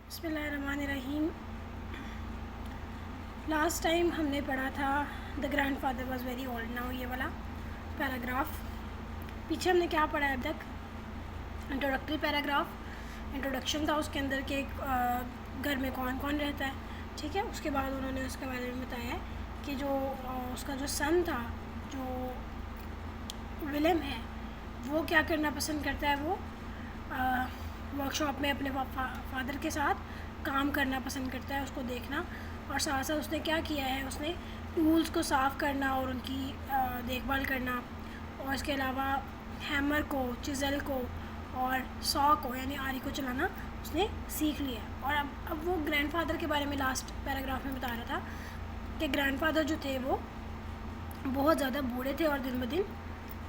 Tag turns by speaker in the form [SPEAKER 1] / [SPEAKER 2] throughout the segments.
[SPEAKER 1] बिस्मिल्लाहिर्रहमानिर्रहीम। Last time हमने पढ़ा था the grandfather was very old now, ये वाला पैराग्राफ। पीछे हमने क्या पढ़ा है अब तक? इंट्रोडक्टरी पैराग्राफ, इंट्रोडक्शन था उसके अंदर के घर में कौन कौन रहता है, ठीक है। उसके बाद उन्होंने उसके बारे में बताया कि जो उसका जो सन था, जो विलियम है, वो क्या करना पसंद करता है। वो वर्कशॉप में अपने फादर के साथ काम करना पसंद करता है, उसको देखना। और साथ साथ उसने क्या किया है, उसने टूल्स को साफ़ करना और उनकी देखभाल करना, और इसके अलावा हैमर को, चिज़ल को और सॉ को यानी आरी को चलाना उसने सीख लिया। और अब वो ग्रैंडफादर के बारे में लास्ट पैराग्राफ में बता रहा था कि ग्रैंडफादर जो थे वो बहुत ज़्यादा बूढ़े थे और दिन ब दिन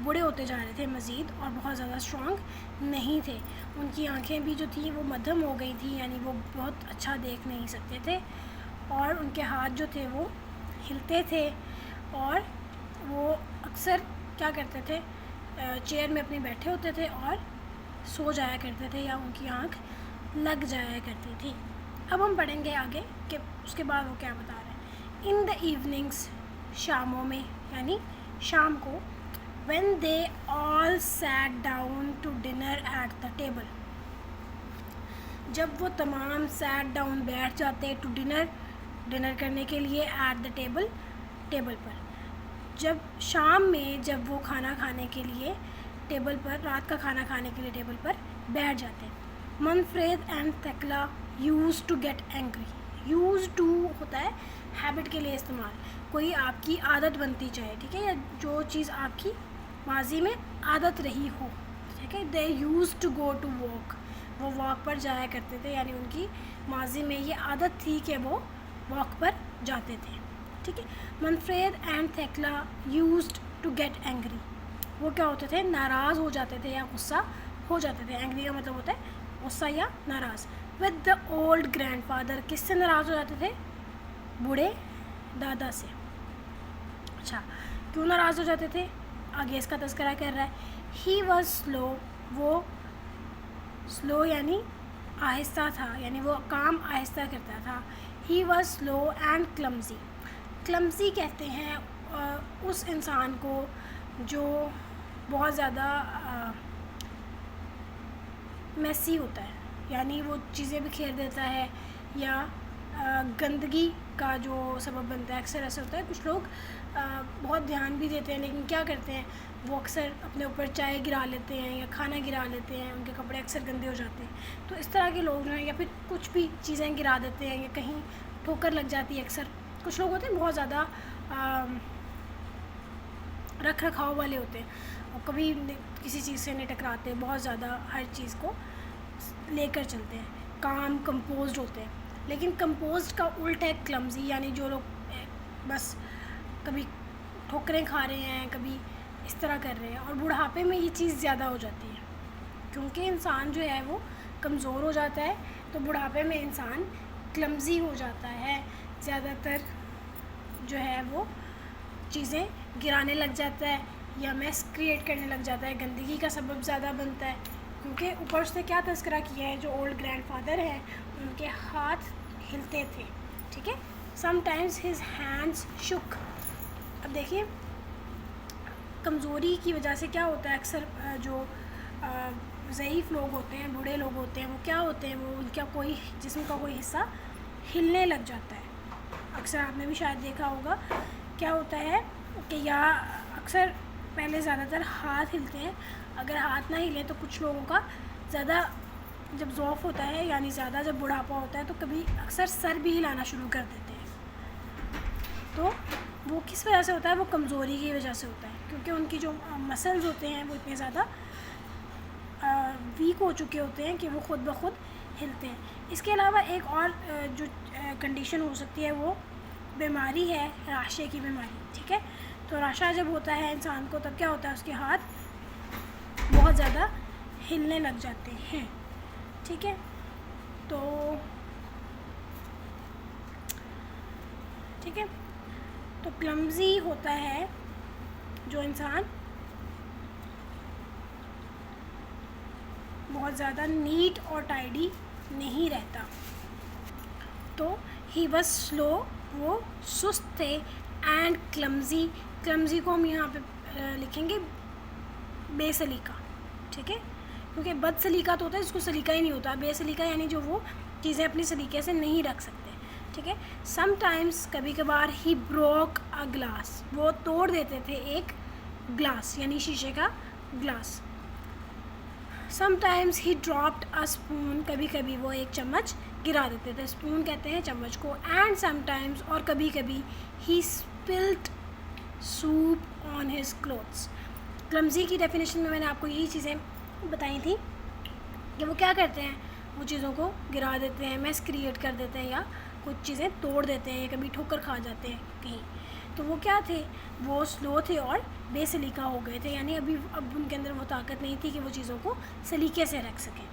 [SPEAKER 1] बूढ़े होते जा रहे थे मज़ीद, और बहुत ज़्यादा स्ट्रॉन्ग नहीं थे। उनकी आंखें भी जो थी वो मध्यम हो गई थी, यानी वो बहुत अच्छा देख नहीं सकते थे, और उनके हाथ जो थे वो हिलते थे, और वो अक्सर क्या करते थे, चेयर में अपने बैठे होते थे और सो जाया करते थे, या उनकी आँख लग जाया करती थी। अब हम पढ़ेंगे आगे कि उसके बाद वो क्या बता रहे हैं। इन द इवनिंग्स, शामों में यानी शाम को, when they all sat down to dinner at the table, जब वो तमाम sat down बैठ जाते to डिनर करने के लिए at the टेबल पर। जब शाम में जब वो खाना खाने के लिए टेबल पर, रात का खाना खाने के लिए टेबल पर बैठ जाते। Manfred and Thekla used to get angry. Used to होता है हैबिट के लिए इस्तेमाल, कोई आपकी आदत बनती चाहे, ठीक है, या जो चीज़ आपकी माजी में आदत रही हो, ठीक है। They used to go to walk, वो वॉक पर जाया करते थे, यानी उनकी माजी में ये आदत थी कि वो वॉक पर जाते थे, ठीक है। Manfred and Thekla used to get angry, वो क्या होते थे, नाराज़ हो जाते थे या गुस्सा हो जाते थे। एंग्री का मतलब होता है गुस्सा या नाराज़। विद द ओल्ड ग्रैंडफादर, किससे नाराज़ हो जाते थे? बूढ़े दादा से। अच्छा, क्यों नाराज़ हो जाते थे? आगे इसका तज़किरा कर रहा है। ही वॉज स्लो, वो स्लो यानी आहिस्ता था, यानी वो काम आहिस्ता करता था। He was slow and clumsy. Clumsy कहते हैं उस इंसान को जो बहुत ज़्यादा मैसी होता है, यानी वो चीज़ें बिखेर देता है या गंदगी का जो सबब बनता है। अक्सर ऐसा होता है, कुछ लोग बहुत ध्यान भी देते हैं, लेकिन क्या करते हैं, वो अक्सर अपने ऊपर चाय गिरा लेते हैं या खाना गिरा लेते हैं, उनके कपड़े अक्सर गंदे हो जाते हैं। तो इस तरह के लोग जो हैं, या फिर कुछ भी चीज़ें गिरा देते हैं, या कहीं ठोकर लग जाती है। अक्सर कुछ लोग होते हैं बहुत ज़्यादा रख रखाव वाले होते हैं, और कभी किसी चीज़ से नहीं टकराते, बहुत ज़्यादा हर चीज़ को लेकर चलते हैं, काम कंपोज्ड होते हैं। लेकिन कंपोज्ड का उल्टा है क्लमजी, यानी जो लोग बस कभी ठोकरें खा रहे हैं, कभी इस तरह कर रहे हैं, और बुढ़ापे में ये चीज़ ज़्यादा हो जाती है, क्योंकि इंसान जो है वो कमज़ोर हो जाता है, तो बुढ़ापे में इंसान क्लमजी हो जाता है, ज़्यादातर जो है वो चीज़ें गिराने लग जाता है या मैस क्रिएट करने लग जाता है, गंदगी का सबब ज़्यादा बनता है। क्योंकि ऊपर से क्या तज़किरा किया है, जो ओल्ड ग्रैंडफादर हैं उनके हाथ हिलते थे, ठीक है। समटाइम्स हिज हैंड्स शुक। अब देखिए, कमज़ोरी की वजह से क्या होता है, अक्सर जो ज़ईफ़ लोग होते हैं, बूढ़े लोग होते हैं, वो क्या होते हैं, वो उनका कोई जिस्म का कोई हिस्सा हिलने लग जाता है। अक्सर आपने भी शायद देखा होगा, क्या होता है कि या अक्सर पहले ज़्यादातर हाथ हिलते हैं, अगर हाथ ना हिले तो कुछ लोगों का ज़्यादा जब ज़ौफ़ होता है, यानी ज़्यादा जब बुढ़ापा होता है, तो कभी अक्सर सर भी हिलाना शुरू कर देते हैं। तो वो किस वजह से होता है? वो कमज़ोरी की वजह से होता है, क्योंकि उनकी जो मसल्स होते हैं वो इतने ज़्यादा वीक हो चुके होते हैं कि वो ख़ुद ब खुद हिलते हैं। इसके अलावा एक और जो कंडीशन हो सकती है, वो बीमारी है राशे की बीमारी, ठीक है। तो राशा जब होता है इंसान को, तब क्या होता है, उसके हाथ बहुत ज़्यादा हिलने लग जाते हैं, ठीक है। तो ठीक है, तो क्लमजी होता है जो इंसान बहुत ज़्यादा नीट और टाइडी नहीं रहता, ही वॉज स्लो, वो सुस्त थे, एंड क्लमजी, क्लमजी को हम यहाँ पे लिखेंगे बेसलीका, ठीक है, क्योंकि बदसलीका तो होता है जिसको सलीका ही नहीं होता, बेसलीका यानी जो वो चीज़ें अपनी सलीके से नहीं रख सकते, ठीक है। समटाइम्स, कभी कभार, ही ब्रोक अ ग्लास, वो तोड़ देते थे एक ग्लास यानी शीशे का glass. Sometimes he dropped a spoon, कभी कभी वो एक चम्मच गिरा देते थे, स्पून कहते हैं चम्मच को। एंड समटाइम्स, और कभी कभी, he spilled soup on his clothes. Clumsy की डेफिनेशन में मैंने आपको यही चीज़ें बताई थी कि वो क्या करते हैं, वो चीज़ों को गिरा देते हैं, मैस क्रिएट कर देते हैं, या कुछ चीज़ें तोड़ देते हैं, या कभी ठोकर खा जाते हैं कहीं। तो वो क्या थे, वो स्लो थे और बेसलीका हो गए थे, यानी अब उनके अंदर वो ताकत नहीं थी कि वो चीज़ों को सलीके से रख सकें।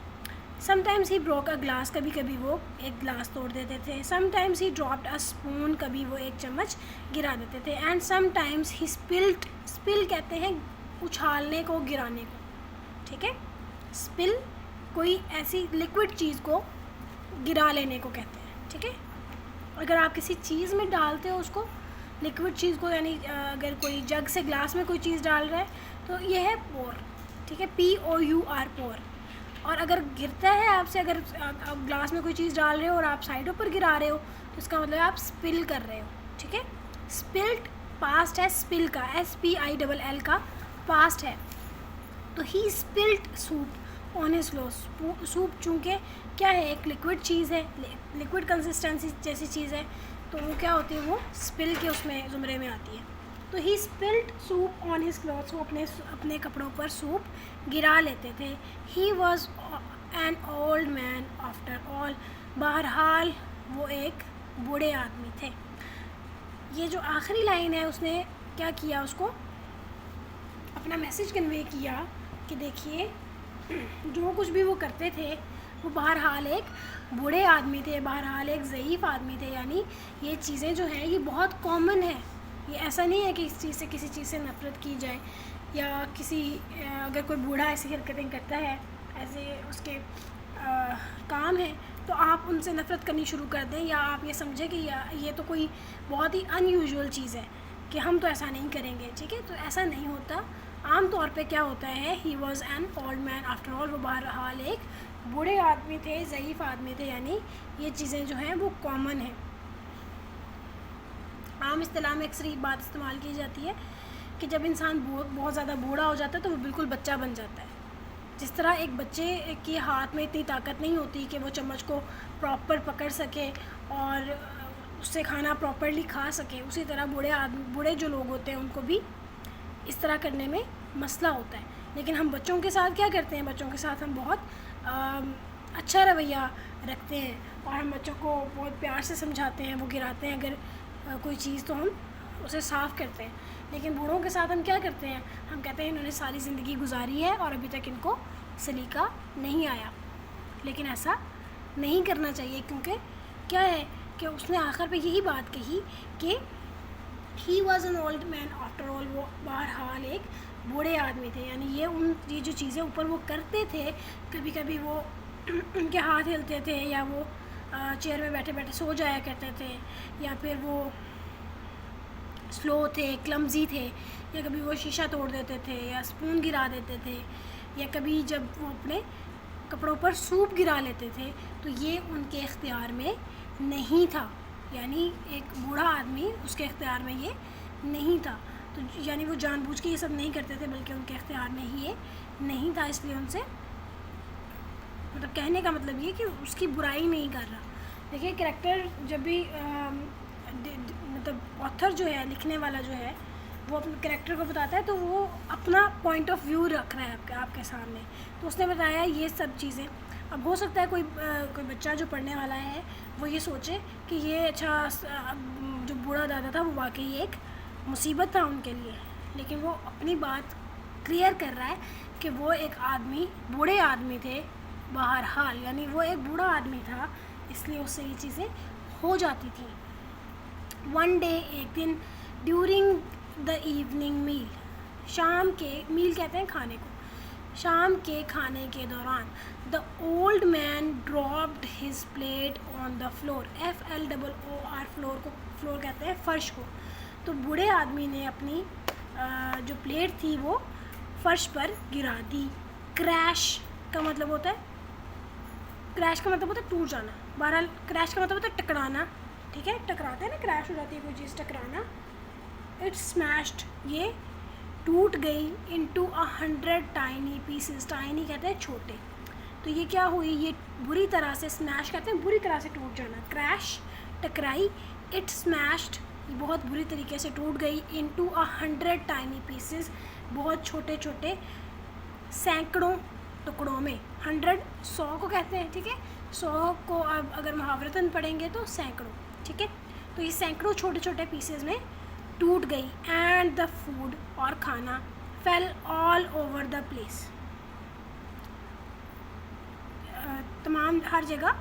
[SPEAKER 1] Sometimes he broke a glass, कभी कभी वो एक ग्लास तोड़ देते थे। Sometimes he dropped a spoon, कभी वो एक चम्मच गिरा देते थे। And sometimes he spilled, spill कहते हैं उछालने को, गिराने को, ठीक है। स्पिल कोई ऐसी लिक्विड चीज़ को गिरा लेने को कहते हैं, ठीक है। अगर आप किसी चीज़ में डालते हो उसको, लिक्विड चीज़ को, यानी अगर कोई जग से ग्लास में कोई चीज़ डाल रहा है तो ये है पोर, ठीक है, POUR, पोर। और अगर गिरता है आपसे, अगर आप ग्लास में कोई चीज़ डाल रहे हो और आप साइडों पर गिरा रहे हो तो इसका मतलब आप स्पिल कर रहे हो, ठीक है। स्पिल्ड पास्ट है स्पिल का, SPILL का पास्ट है। तो he spilled soup on his clothes, soup चूँकि क्या है, एक लिक्विड चीज़ है, लिक्विड कंसिस्टेंसी जैसी चीज़ है, तो वो क्या होती है, वो स्पिल के उसमें ज़ुमरे में आती है। तो he spilled soup on his clothes, वो अपने कपड़ों पर सूप गिरा लेते थे। He was an old man after all, बहरहाल वो एक बूढ़े आदमी थे। ये जो आखिरी लाइन है उसने क्या किया, उसको अपना मैसेज कन्वे किया कि देखिए जो कुछ भी वो करते थे वो बहरहाल एक बूढ़े आदमी थे, बहरहाल एक ज़ईफ़ आदमी थे, यानी ये चीज़ें जो हैं ये बहुत कॉमन है। ये ऐसा नहीं है कि इस चीज़ से किसी चीज़ से नफ़रत की जाए, या किसी अगर कोई बूढ़ा ऐसी हरकतें करता है, ऐसे उसके काम है, तो आप उनसे नफ़रत करनी शुरू कर दें, या आप ये समझें कि ये तो कोई बहुत ही अनयूजुअल चीज़ है कि हम तो ऐसा नहीं करेंगे, ठीक है। तो ऐसा नहीं होता। आम तौर पे क्या होता है, he was an old man after all, वो बहरहाल एक बूढ़े आदमी थे, ज़ईफ़ आदमी थे, यानी ये चीज़ें जो हैं वो कॉमन हैं। आम इस्तिलाह में अक्सर ये बात इस्तेमाल की जाती है कि जब इंसान बहुत ज़्यादा बूढ़ा हो जाता है तो वो बिल्कुल बच्चा बन जाता है। जिस तरह एक बच्चे के हाथ में इतनी ताकत नहीं होती कि वो चम्मच को प्रॉपर पकड़ सके और उससे खाना प्रॉपरली खा सके, उसी तरह बूढ़े जो लोग होते हैं उनको भी इस तरह करने में मसला होता है। लेकिन हम बच्चों के साथ क्या करते हैं, बच्चों के साथ हम बहुत अच्छा रवैया रखते हैं और हम बच्चों को बहुत प्यार से समझाते हैं, वो गिराते हैं अगर कोई चीज़ तो हम उसे साफ़ करते हैं। लेकिन बूढ़ों के साथ हम क्या करते हैं, हम कहते हैं इन्होंने सारी ज़िंदगी गुजारी है और अभी तक इनको सलीका नहीं आया। लेकिन ऐसा नहीं करना चाहिए, क्योंकि क्या है कि उसने आखिर पे यही बात कही कि he was an old man after all, वो बहरहाल एक बूढ़े आदमी थे, यानी ये जो चीज़ें ऊपर वो करते थे, कभी कभी वो उनके हाथ हिलते थे, या वो चेयर में बैठे बैठे सो जाया करते थे, या फिर वो स्लो थे, क्लमजी थे, या कभी वो शीशा तोड़ देते थे, या स्पून गिरा देते थे, या कभी जब वो अपने कपड़ों पर सूप गिरा लेते थे, तो ये उनके इख्तियार में नहीं था। यानी एक बूढ़ा आदमी, उसके इख्तियार में ये नहीं था। तो यानी वो जानबूझ के ये सब नहीं करते थे, बल्कि उनके इख्तियार में ही ये नहीं था, इसलिए उनसे मतलब कहने का मतलब ये कि उसकी बुराई नहीं कर रहा। देखिए कैरेक्टर जब भी मतलब ऑथर जो है, लिखने वाला जो है, वो अपने कैरेक्टर को बताता है तो वो अपना पॉइंट ऑफ व्यू रख रहा है आपके सामने। तो उसने बताया ये सब चीज़ें। अब हो सकता है कोई बच्चा जो पढ़ने वाला है वो ये सोचे कि ये अच्छा जो बूढ़ा दादा था वो वाकई एक मुसीबत था उनके लिए, लेकिन वो अपनी बात क्लियर कर रहा है कि वो एक आदमी, बूढ़े आदमी थे बहरहाल, यानी वो एक बूढ़ा आदमी था, इसलिए उससे ये चीज़ें हो जाती थी। वन डे, एक दिन, ड्यूरिंग द इवनिंग मील, शाम के, मील कहते हैं खाने को, शाम के खाने के दौरान the old man dropped his plate on the floor. FLOOR, floor कहते हैं फर्श को। तो बूढ़े आदमी ने अपनी जो प्लेट थी वो फर्श पर गिरा दी। क्रैश का मतलब होता है टूट जाना। बहरहाल क्रैश का मतलब होता है टकराना, ठीक है, टकराते हैं ना, क्रैश हो जाती है कोई चीज़, टकराना। इट्स स्मैश्ड, ये टूट गई इनटू 100 टाइनी पीसेस। टाइनी कहते हैं छोटे। तो ये क्या हुई, ये बुरी तरह से, स्मैश कहते हैं बुरी तरह से टूट जाना। क्रैश टकराई, इट स्मैश्ड ये बहुत बुरी तरीके से टूट गई। इनटू 100 टाइनी पीसेस बहुत छोटे छोटे सैकड़ों टुकड़ों में। 100 100 को कहते हैं, ठीक है। 100 को अब अगर मुहावरतन पढ़ेंगे तो सैकड़ों, ठीक है। तो ये सैकड़ों छोटे छोटे पीसेस में टूट गई। एंड द फूड और खाना fail all over the place, तमाम हर जगह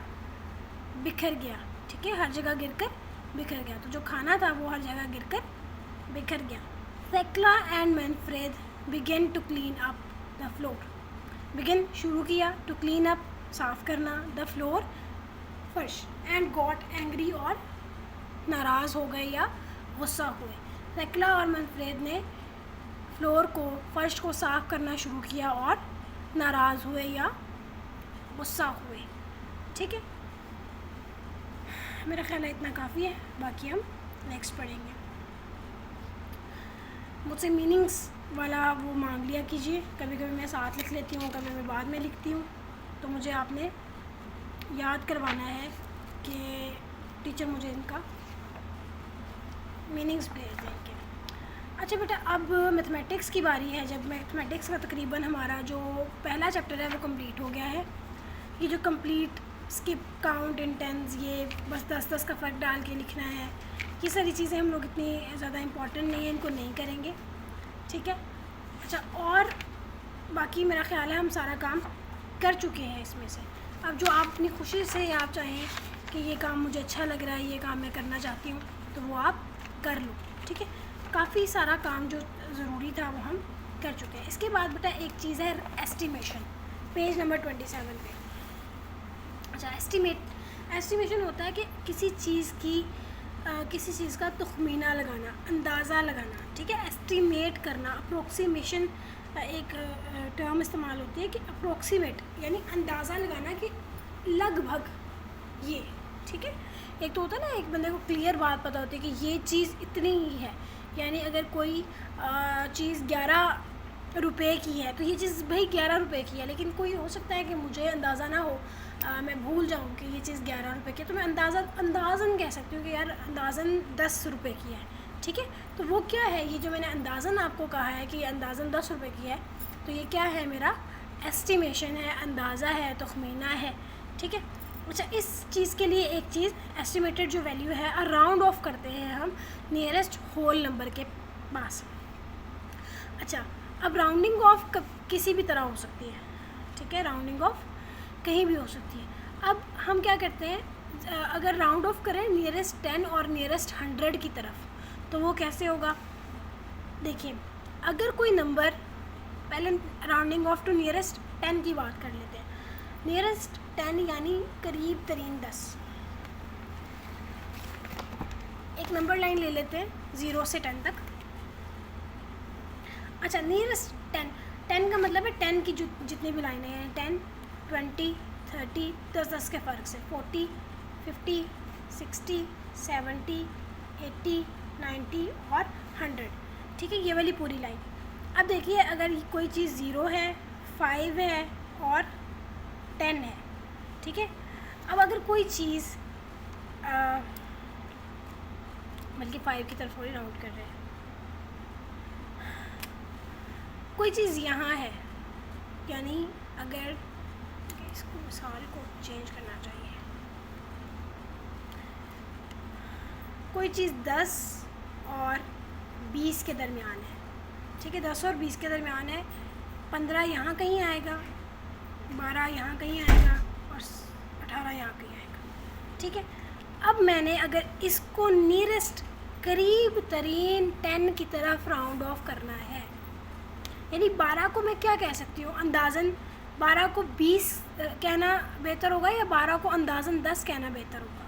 [SPEAKER 1] बिखर गया, ठीक है, हर जगह गिरकर बिखर गया। तो जो खाना था वो हर जगह गिरकर बिखर गया। Thekla and Manfred began to clean up the floor. Begin शुरू किया, टू क्लीन अप साफ़ करना, द फ्लोर फर्श। एंड गॉट एंग्री और नाराज़ हो गए या गुस्सा हुए। थेक्ला और मैनफ्रेड ने फ्लोर को, फर्श को साफ़ करना शुरू किया और नाराज़ हुए या गुस्सा हुए, ठीक है। मेरा ख्याल है इतना काफ़ी है, बाकी हम नेक्स्ट पढ़ेंगे। मुझसे मीनिंग्स वाला वो मांग लिया कीजिए। कभी कभी मैं साथ लिख लेती हूँ, कभी मैं बाद में लिखती हूँ, तो मुझे आपने याद करवाना है कि टीचर मुझे इनका मीनिंग्स भेज देंगे। अच्छा बेटा, अब मैथमेटिक्स की बारी है। जब मैथमेटिक्स का तकरीबन हमारा जो पहला चैप्टर है वो कंप्लीट हो गया है। ये जो कंप्लीट, स्किप, काउंट, इंटेंस, ये बस 10-10 का फ़र्क डाल के लिखना है, ये सारी चीज़ें हम लोग इतनी ज़्यादा इम्पॉर्टेंट नहीं है, इनको नहीं करेंगे, ठीक है। अच्छा, और बाकी मेरा ख्याल है हम सारा काम कर चुके हैं इसमें से। अब जो आप अपनी खुशी से आप चाहें कि ये काम मुझे अच्छा लग रहा है, ये काम मैं करना चाहती हूँ, तो वो आप कर लो, ठीक है। काफ़ी सारा काम जो ज़रूरी था वो हम कर चुके हैं। इसके बाद बेटा एक चीज़ है एस्टिमेशन, पेज नंबर 27 पे। अच्छा, एस्टिमेशन होता है कि किसी चीज़ का तखमीना लगाना, अंदाज़ा लगाना, ठीक है। एस्टिमेट करना, अप्रोक्सीमेशन एक टर्म इस्तेमाल होती है कि अप्रोक्सीमेट यानी अंदाज़ा लगाना कि लगभग ये, ठीक है। एक तो होता है ना, एक बंदे को क्लियर बात पता होती है कि ये चीज़ इतनी ही है, यानी अगर कोई चीज़ 11 रुपए की है तो ये चीज़ भाई 11 रुपए की है। लेकिन कोई हो सकता है कि मुझे अंदाज़ा ना हो, मैं भूल जाऊँ कि ये चीज़ 11 रुपए की है, तो मैं अंदाज़न कह सकती हूँ कि यार अंदाज़न 10 रुपए की है, ठीक है। तो वो क्या है, ये जो मैंने अंदाज़न आपको कहा है कि अंदाज़न 10 रुपए की है, तो ये क्या है, मेरा एस्टिमेशन है, अंदाज़ा है, तखमीना है, ठीक है। अच्छा, इस चीज़ के लिए एक चीज़ एस्टिमेटेड जो वैल्यू है राउंड ऑफ करते हैं हम नियरेस्ट होल नंबर के पास। अच्छा, अब राउंडिंग ऑफ किसी भी तरह हो सकती है, ठीक है, राउंडिंग ऑफ कहीं भी हो सकती है। अब हम क्या करते हैं, अगर राउंड ऑफ करें नियरेस्ट 10 और नियरेस्ट 100 की तरफ, तो वो कैसे होगा, देखिए, अगर कोई नंबर, पहले राउंडिंग ऑफ टू नियरेस्ट 10 की बात कर लेते हैं। नियरेस्ट 10 यानी करीब तरीन 10। एक नंबर लाइन ले लेते हैं 0 से 10 तक। अच्छा, नियरेस्ट 10 का मतलब है 10 की जितनी भी लाइनें हैं, 10, 20, 30, 10-10 के फ़र्क से 40, 50, 60, 70, 80, 90 और 100, ठीक है, ये वाली पूरी लाइन। अब देखिए, अगर कोई चीज़ 0 है, 5 है और 10 है, ठीक है। अब अगर कोई चीज़ बल्कि 5 की तरफ थोड़ी राउंड कर रहे हैं, कोई चीज़ यहाँ है, यानी अगर इसको मिसाल को चेंज करना चाहिए, कोई चीज़ 10 और 20 के दरमियान है, ठीक है, 10 और 20 के दरमियान है, 15 यहाँ कहीं आएगा, 12 यहाँ कहीं आएगा और 18 यहाँ कहीं आएगा, ठीक है। अब मैंने अगर इसको नियरेस्ट करीब तरीन 10 की तरफ राउंड ऑफ करना है, यानी 12 को मैं क्या कह सकती हूँ, अंदाज़न 12 को 20 कहना बेहतर होगा या 12 को अंदाज़न 10 कहना बेहतर होगा?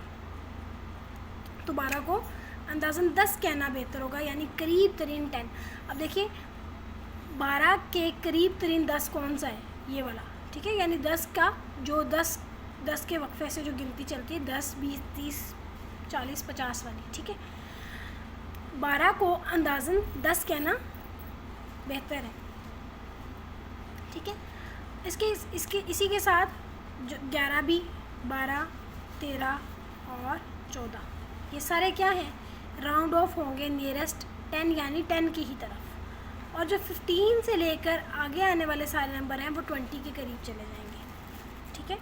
[SPEAKER 1] तो 12 को अंदाज़न 10 कहना बेहतर होगा, यानी करीब तरीन 10। अब देखिए 12 के करीब तरीन 10 कौन सा है? ये वाला, ठीक है। यानी 10 का जो 10 के वक्फे से जो गिनती चलती है 10, 20, 30, 40, 50 वाली, ठीक है। 12 को अंदाज़न 10 कहना बेहतर है, ठीक है। इसके इसी के साथ जो 11 भी, 12, 13 और 14 ये सारे क्या हैं? राउंड ऑफ होंगे नियरेस्ट 10 यानी 10 की ही तरफ। और जो 15 से लेकर आगे आने वाले सारे नंबर हैं वो 20 के करीब चले जाएंगे, ठीक है।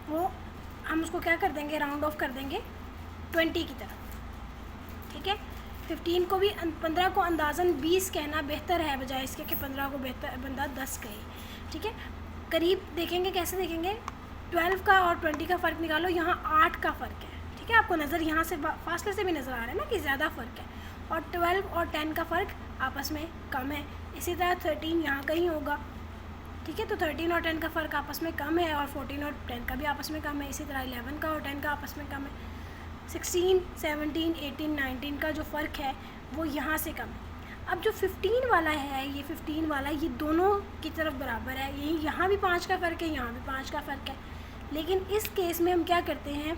[SPEAKER 1] वो हम उसको क्या कर देंगे? राउंड ऑफ कर देंगे 20 की तरफ, ठीक है। 15 को अंदाज़न 20 कहना बेहतर है बजाय इसके कि 15 को बेहतर बंदा 10 कहे, ठीक है। करीब देखेंगे, कैसे देखेंगे? 12 का और 20 का फ़र्क निकालो, यहाँ 8 का फ़र्क है, ठीक है। आपको नज़र यहाँ से फासले से भी नज़र आ रहा है ना कि ज़्यादा फ़र्क है। और 12 और 10 का फ़र्क आपस में कम है। इसी तरह 13 यहाँ कहीं होगा, ठीक है। तो 13 और 10 का फ़र्क आपस में कम है, और 14 और 10 का भी आपस में कम है। इसी तरह 11 का और 10 का आपस में कम है। 16, 17, 18, 19 का जो फ़र्क है वो यहाँ से कम है। अब जो 15 वाला है, ये 15 वाला ये दोनों की तरफ बराबर है। यही यहाँ भी 5 का फ़र्क है, यहाँ भी 5 का फ़र्क है। लेकिन इस केस में हम क्या करते हैं?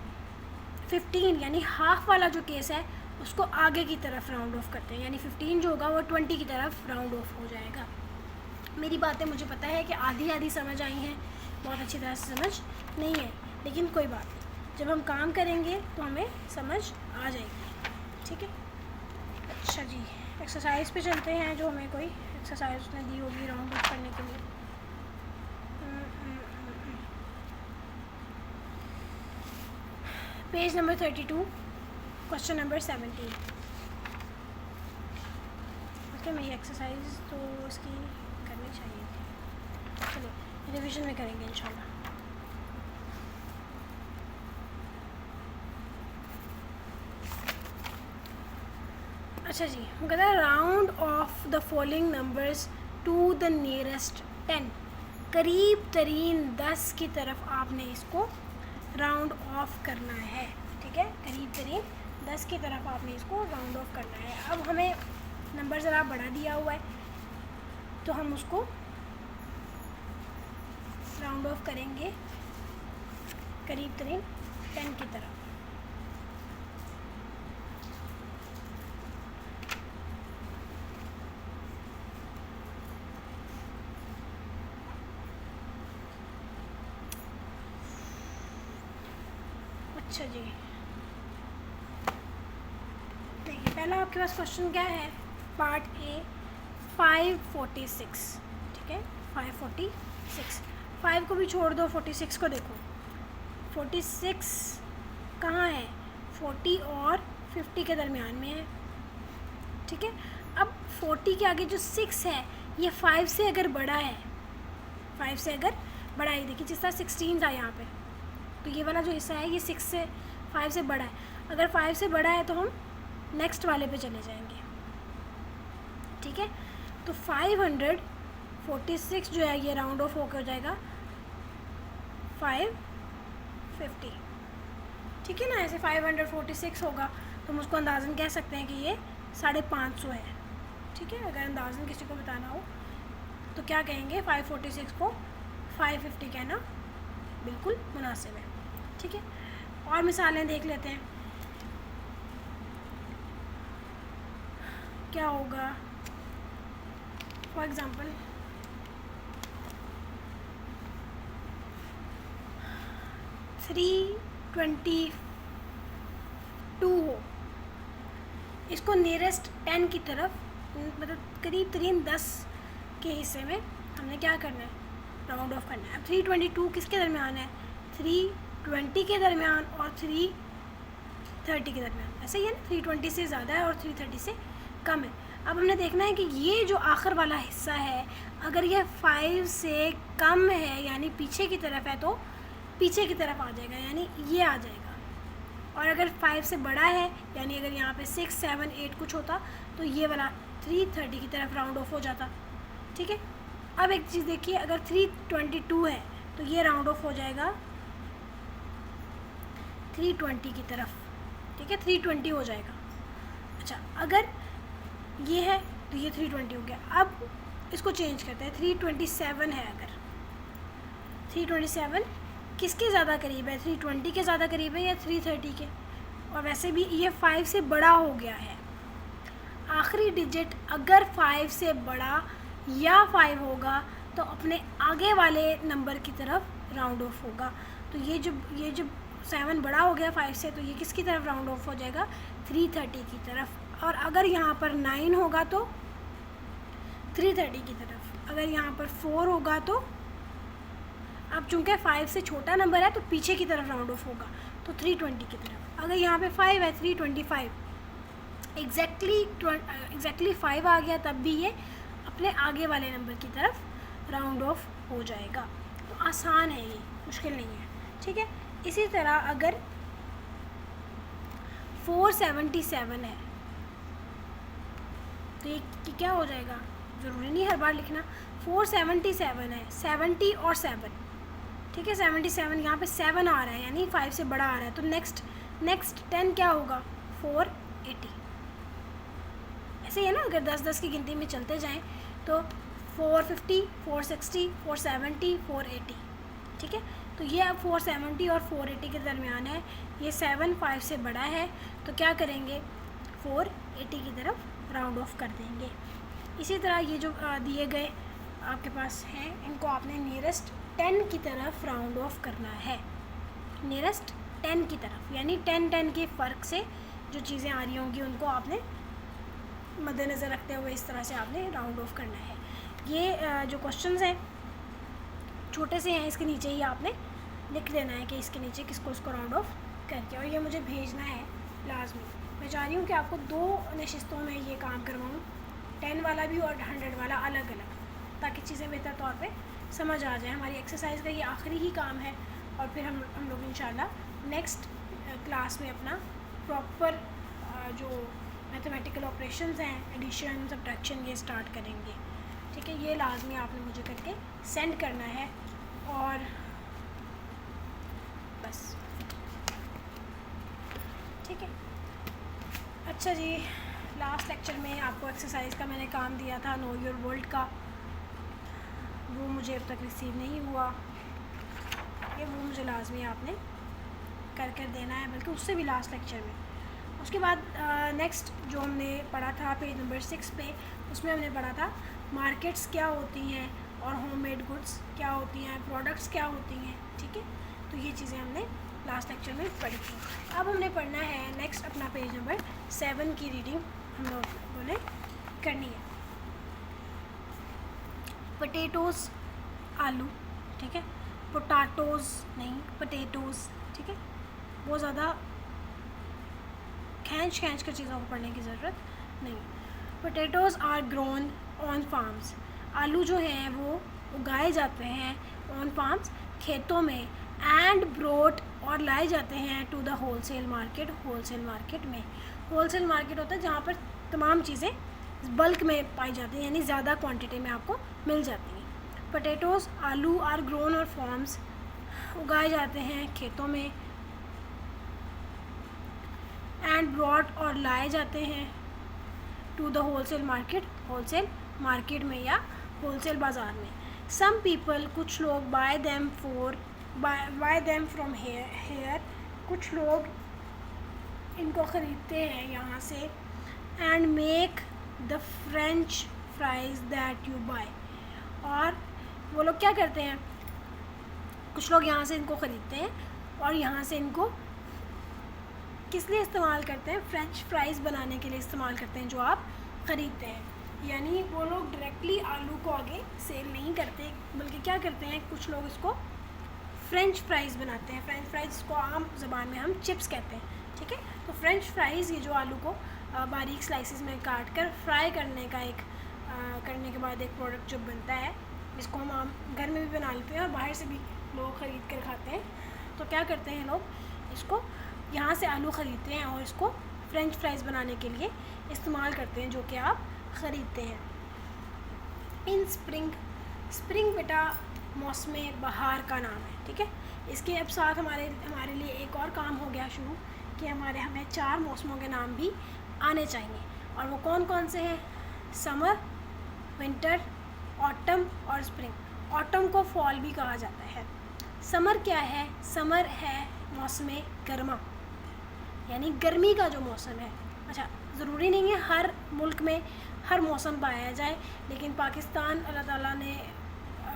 [SPEAKER 1] 15 यानी हाफ़ वाला जो केस है उसको आगे की तरफ राउंड ऑफ करते हैं, यानी 15 जो होगा वो 20 की तरफ राउंड ऑफ हो जाएगा। मेरी बातें मुझे पता है कि आधी आधी समझ आई हैं, बहुत अच्छी तरह से समझ नहीं है, लेकिन कोई बात नहीं, जब हम काम करेंगे तो हमें समझ आ जाएगी, ठीक है। अच्छा जी, एक्सरसाइज पे चलते हैं, जो हमें कोई एक्सरसाइज उसने दी होगी राउंड ऑफ करने के लिए। Page number 32, question number 17। Okay, मेरी एक्सरसाइज तो इसकी करनी चाहिए थी, चलिए रिवीजन में करेंगे इंशाल्लाह। अच्छा जी, हम कहते हैं round off the following numbers to the nearest 10। करीब तरीन 10 की तरफ आपने इसको राउंड ऑफ करना है, ठीक है। करीब तरीन 10 की तरफ आपने इसको राउंड ऑफ करना है। अब हमें नंबर ज़रा बड़ा दिया हुआ है तो हम उसको राउंड ऑफ करेंगे करीब तरीन 10 की तरफ। अच्छा जी, देखिए पहला आपके पास क्वेश्चन क्या है? पार्ट ए 546, ठीक है। 546, 5 को भी छोड़ दो, 46 को देखो। 46 कहाँ है? 40 और 50 के दरमियान में है, ठीक है। अब 40 के आगे जो 6 है ये 5 से अगर बड़ा है, 5 से अगर बड़ा है, देखिए जिस तरह 16 था यहाँ पे, तो ये वाला जो हिस्सा है ये 5 से बड़ा है। अगर 5 से बड़ा है तो हम नेक्स्ट वाले पे चले जाएंगे, ठीक है। तो 546 जो है ये राउंड ऑफ होकर हो जाएगा 550, ठीक है ना। ऐसे 546 होगा तो हम उसको अंदाज़न कह सकते हैं कि ये 550 है, ठीक है। अगर अंदाज़न किसी को बताना हो तो क्या कहेंगे? 546 को 550 कहना बिल्कुल मुनासिब है, ठीक है। और मिसालें देख लेते हैं, क्या होगा? फॉर एग्ज़ाम्पल 322 हो, इसको नियरेस्ट 10 की तरफ, मतलब करीब तरीन 10 के हिस्से में हमने क्या करना है? राउंड ऑफ करना है। अब 322 किसके दरमियान है? 320 के दरमियान और 330 के दरमियान, ऐसे ही है ना। 320 से ज़्यादा है और 330 से कम है। अब हमने देखना है कि ये जो आखिर वाला हिस्सा है अगर ये 5 से कम है यानी पीछे की तरफ है तो पीछे की तरफ आ जाएगा, यानी ये आ जाएगा। और अगर 5 से बड़ा है यानी अगर यहाँ पे 6, 7, 8 कुछ होता तो ये वाला 330 की तरफ राउंड ऑफ हो जाता, ठीक है। अब एक चीज़ देखिए, अगर 322 है तो ये राउंड ऑफ हो जाएगा 320 की तरफ, ठीक है, 320 हो जाएगा। अच्छा, अगर ये है तो ये 320 हो गया। अब इसको चेंज करते हैं, 327 है, अगर 327 किसके ज़्यादा करीब है, 320 के ज़्यादा करीब है या 330 के? और वैसे भी ये 5 से बड़ा हो गया है। आखिरी डिजिट अगर 5 से बड़ा या 5 होगा तो अपने आगे वाले नंबर की तरफ राउंड ऑफ होगा। तो ये जब 7 बड़ा हो गया 5 से, तो ये किसकी तरफ राउंड ऑफ हो जाएगा, 330 की तरफ। और अगर यहाँ पर 9 होगा तो 330 की तरफ। अगर यहाँ पर 4 होगा तो, अब चूँकि 5 से छोटा नंबर है तो पीछे की तरफ राउंड ऑफ होगा, तो 320 की तरफ। अगर यहाँ पे 5 है, 325 एग्जैक्टली 5 आ गया, तब भी ये अपने आगे वाले नंबर की तरफ राउंड ऑफ हो जाएगा। तो आसान है, ये मुश्किल नहीं है, ठीक है। इसी तरह अगर 477 है तो ये क्या हो जाएगा, ज़रूरी नहीं हर बार लिखना। 477 है, 70 और 7, ठीक है, 77, यहाँ पे 7 आ रहा है यानी 5 से बड़ा आ रहा है, तो नेक्स्ट 10 क्या होगा, 480। ऐसे ही है ना, अगर 10-10 की गिनती में चलते जाएं तो 450, 460, 470, 480, ठीक है। तो ये अब 470 और 480 के दरमियान है, ये 7 5 से बड़ा है, तो क्या करेंगे, 480 की तरफ राउंड ऑफ कर देंगे। इसी तरह ये जो दिए गए आपके पास हैं, इनको आपने नियरेस्ट 10 की तरफ राउंड ऑफ करना है, नियरेस्ट 10 की तरफ, यानी 10 के फ़र्क से जो चीज़ें आ रही होंगी उनको आपने मद्देनज़र रखते हुए इस तरह से आपने राउंड ऑफ करना है। ये जो क्वेश्चंस हैं छोटे से हैं, इसके नीचे ही आपने लिख देना है कि इसके नीचे किसको राउंड ऑफ करके, और ये मुझे भेजना है लाजमी। मैं चाह रही हूँ कि आपको 2 नशिस्तों में ये काम करवाऊँ, 10 वाला भी और 100 वाला अलग अलग, ताकि चीज़ें बेहतर तौर पे समझ आ जाए। हमारी एक्सरसाइज का ये आखिरी ही काम है, और फिर हम लोग इंशाल्लाह नेक्स्ट क्लास में अपना प्रॉपर जो मैथमेटिकल ऑपरेशंस हैं, एडिशन, सब्ट्रैक्शन, ये स्टार्ट करेंगे, ठीक है। ये लाजमी आपने मुझे करके सेंड करना है, और बस, ठीक है। अच्छा जी, लास्ट लेक्चर में आपको एक्सरसाइज का मैंने काम दिया था, नो योर वर्ल्ड का, वो मुझे अब तक रिसीव नहीं हुआ, वो मुझे लाजमी आपने कर देना है, बल्कि उससे भी लास्ट लेक्चर में। उसके बाद नेक्स्ट जो हमने पढ़ा था पेज नंबर 6 पे, उसमें हमने पढ़ा था मार्केट्स क्या होती हैं और होममेड गुड्स क्या होती हैं, प्रोडक्ट्स क्या होती हैं, ठीक है। तो ये चीज़ें हमने लास्ट लेक्चर में पढ़ी थी। अब हमने पढ़ना है नेक्स्ट अपना पेज नंबर 7 की रीडिंग हम लोगों ने करनी है। पोटैटोज़, आलू, ठीक है, पोटैटोज़ नहीं, पोटैटोज़, ठीक है। बहुत ज़्यादा खींच कर चीज़ों को पढ़ने की ज़रूरत नहीं। Potatoes are grown on farms, आलू जो हैं वो उगाए जाते हैं ऑन फार्म्स, खेतों में, एंड ब्रोट, और लाए जाते हैं to the wholesale market, wholesale market में। होलसेल मार्केट होता है जहाँ पर तमाम चीज़ें बल्क में पाई जाती हैं, यानी ज़्यादा क्वांटिटी में आपको मिल जाती हैं। पोटैटोज़, आलू आर ग्रोन और फार्म्स, उगाए जाते हैं खेतों में, एंड ब्रॉड, और लाए जाते हैं to the wholesale market, wholesale market में या होलसेल बाज़ार में। सम पीपल, कुछ लोग, बाय देम फ्रॉम हेयर, कुछ लोग इनको ख़रीदते हैं यहाँ से, and make the French fries that you buy, और वो लोग क्या करते हैं, कुछ लोग यहाँ से इनको ख़रीदते हैं और यहाँ से इनको किस लिए इस्तेमाल करते हैं, फ्रेंच फ्राइज़ बनाने के लिए इस्तेमाल करते हैं जो आप ख़रीदते हैं। यानी वो लोग डायरेक्टली आलू को आगे सेल नहीं करते, बल्कि क्या करते हैं, कुछ लोग इसको फ्रेंच फ्राइज़ बनाते हैं। फ्रेंच फ्राइज़ को आम ज़बान में हम चिप्स कहते हैं, ठीक है। तो फ्रेंच फ्राइज़, ये जो आलू को बारीक स्लाइसिस में काट कर फ्राई करने का करने के बाद एक प्रोडक्ट जो बनता है, इसको हम आम घर में भी बना लेते हैं और बाहर से भी लोग ख़रीद कर खाते हैं। तो क्या करते हैं लोग, इसको यहाँ से आलू ख़रीदते हैं और इसको फ्रेंच फ्राइज़ बनाने के लिए इस्तेमाल करते हैं, जो कि आप ख़रीदते हैं। इन स्प्रिंग, स्प्रिंग बेटा मौसम बहार का नाम है, ठीक है। इसके अब साथ हमारे लिए एक और काम हो गया शुरू कि हमें 4 मौसमों के नाम भी आने चाहिए, और वो कौन कौन से हैं? समर, विंटर, ऑटम और स्प्रिंग। ऑटम को फॉल भी कहा जाता है। समर क्या है? समर है मौसम गर्मा, यानी गर्मी का जो मौसम है। अच्छा, ज़रूरी नहीं है हर मुल्क में हर मौसम पाया जाए, लेकिन पाकिस्तान, अल्लाह ताला ने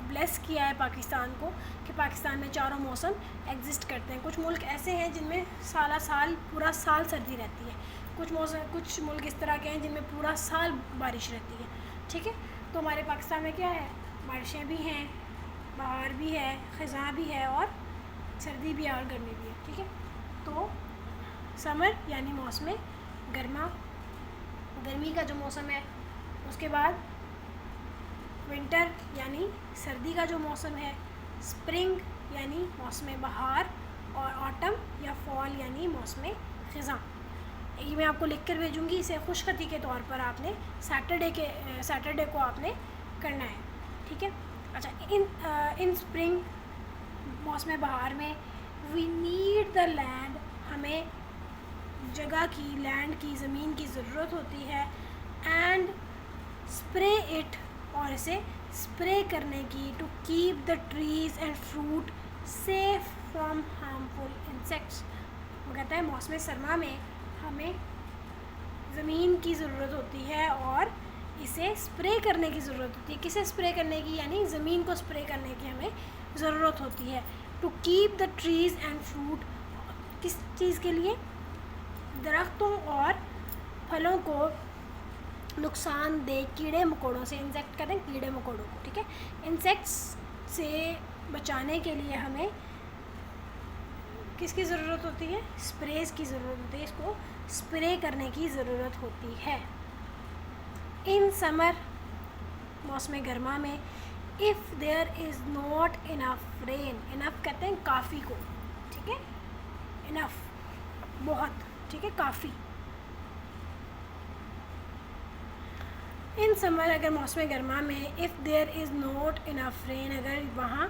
[SPEAKER 1] ब्लेस किया है पाकिस्तान को कि पाकिस्तान में चारों मौसम एग्जिस्ट करते हैं। कुछ मुल्क ऐसे हैं जिनमें साल पूरा साल सर्दी रहती है, कुछ मुल्क इस तरह के हैं जिनमें पूरा साल बारिश रहती है, ठीक है। तो हमारे पाकिस्तान में क्या है? बारिशें भी हैं, बहार भी है, ख़ज़ां भी है, और सर्दी भी है, और गर्मी भी है, ठीक है। तो समर यानी मौसम गर्मी का जो मौसम है। उसके बाद विंटर यानी सर्दी का जो मौसम है। स्प्रिंग यानी मौसम बहार, और ऑटम या फॉल यानी मौसम ख़ज़ां। ये मैं आपको लिख कर भेजूँगी, इसे खुशखती के तौर पर आपने सैटरडे को आपने करना है, ठीक है। अच्छा, इन स्प्रिंग मौसम बहार में वी नीड द लैंड, हमें जगह की, लैंड की, ज़मीन की ज़रूरत होती है। एंड स्प्रे इट, और इसे स्प्रे करने की, to keep the trees and fruit safe from harmful insects. वो कहता है मौसम सरमा में हमें ज़मीन की ज़रूरत होती है और इसे स्प्रे करने की ज़रूरत होती है। किसे स्प्रे करने की? यानी ज़मीन को स्प्रे करने की हमें ज़रूरत होती है। To keep the trees and fruit, किस चीज़ के लिए? दरख्तों और फलों को नुकसानदेह कीड़े मकोड़ों से, इंसेक्ट कहते हैं कीड़े मकोड़ों को, ठीक है। इंसेक्ट्स से बचाने के लिए हमें किसकी ज़रूरत होती है? स्प्रेज की ज़रूरत होती है, इसको स्प्रे करने की ज़रूरत होती है। इन समर मौसम गर्मा में if there is not enough rain, enough कहते हैं काफ़ी को, ठीक है, इनफ बहुत, ठीक है, काफ़ी। इन समर अगर मौसम गर्मा में if there is not enough rain, अगर वहाँ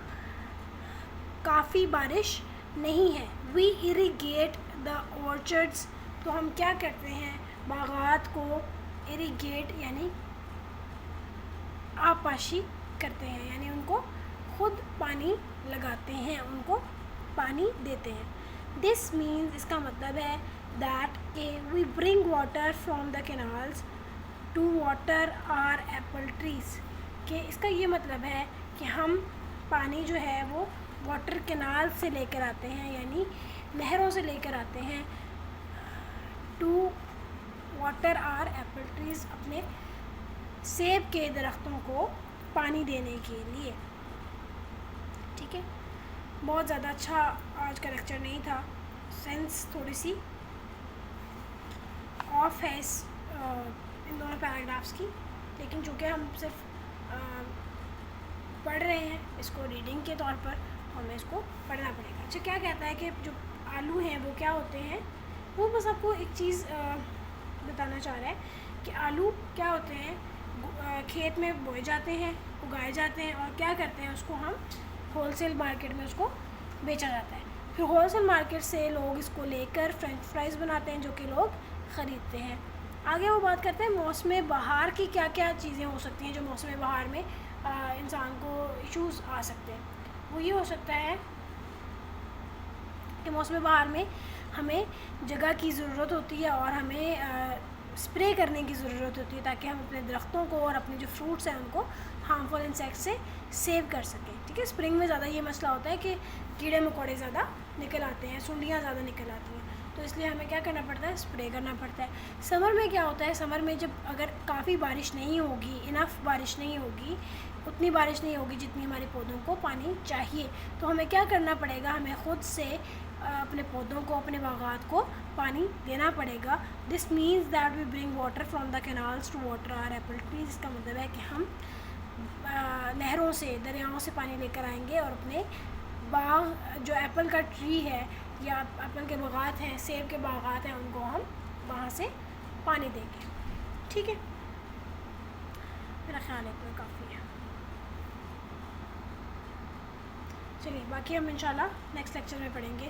[SPEAKER 1] काफ़ी बारिश नहीं है, वी इरीगेट द ऑर्चर्ड्स, तो हम क्या करते हैं? बागात को इरीगेट यानी आपाशी करते हैं, यानी उनको खुद पानी लगाते हैं, उनको पानी देते हैं। दिस मीन्स, इसका मतलब है दैट के we bring water from the canals to water our apple trees, कि इसका ये मतलब है कि हम पानी जो है वो वाटर कैनाल से लेकर आते हैं, यानी नहरों से लेकर आते हैं, to water our apple trees, अपने सेब के दरख्तों को पानी देने के लिए, ठीक है। बहुत ज़्यादा अच्छा आज का लेक्चर नहीं था, सेंस थोड़ी सी ऑफ है इन दोनों पैराग्राफ्स की, लेकिन चूँकि हम सिर्फ पढ़ रहे हैं इसको रीडिंग के तौर पर, हमें इसको पढ़ना पड़ेगा। अच्छा, क्या कहता है कि जो आलू हैं वो क्या होते हैं? वो बस आपको एक चीज़ बताना चाह रहा है कि आलू क्या होते हैं? खेत में बोए जाते हैं, उगाए जाते हैं, और क्या करते हैं? उसको हम होलसेल मार्केट में उसको बेचा जाता है। फिर होलसेल मार्केट से लोग इसको लेकर फ्रेंच फ्राइज़ बनाते हैं, जो कि लोग ख़रीदते हैं। आगे वो बात करते हैं मौसम बहार की क्या क्या चीज़ें हो सकती हैं जो मौसम बहार में इंसान को इश्यूज़ आ सकते हैं। वो ये हो सकता है कि मौसम बहार में हमें जगह की ज़रूरत होती है और हमें स्प्रे करने की ज़रूरत होती है, ताकि हम अपने दरख्तों को और अपने जो फ्रूट्स हैं उनको हार्मफुल इंसेक्ट से सेव कर सकें, ठीक है। स्प्रिंग में ज़्यादा ये मसला होता है कि कीड़े मकोड़े ज़्यादा निकल आते हैं, सुंडियाँ ज़्यादा निकल आती हैं, तो इसलिए हमें क्या करना पड़ता है? स्प्रे करना पड़ता है। समर में क्या होता है? समर में जब अगर काफ़ी बारिश नहीं होगी, इनफ बारिश नहीं होगी, उतनी बारिश नहीं होगी जितनी हमारे पौधों को पानी चाहिए, तो हमें क्या करना पड़ेगा? हमें ख़ुद से अपने पौधों को, अपने बागात को पानी देना पड़ेगा। This means that we bring water from the canals to water our apple trees. इसका मतलब है कि हम नहरों से, दरियाओं से पानी लेकर आएंगे और अपने बाग, जो एप्पल का ट्री है या एप्पल के बागात हैं, सेब के बागात हैं, उनको हम वहाँ से पानी देंगे, ठीक है। मेरा ख्याल है इतना काफ़ी है। चलिए बाकी हम इंशाल्लाह नेक्स्ट लेक्चर में पढ़ेंगे।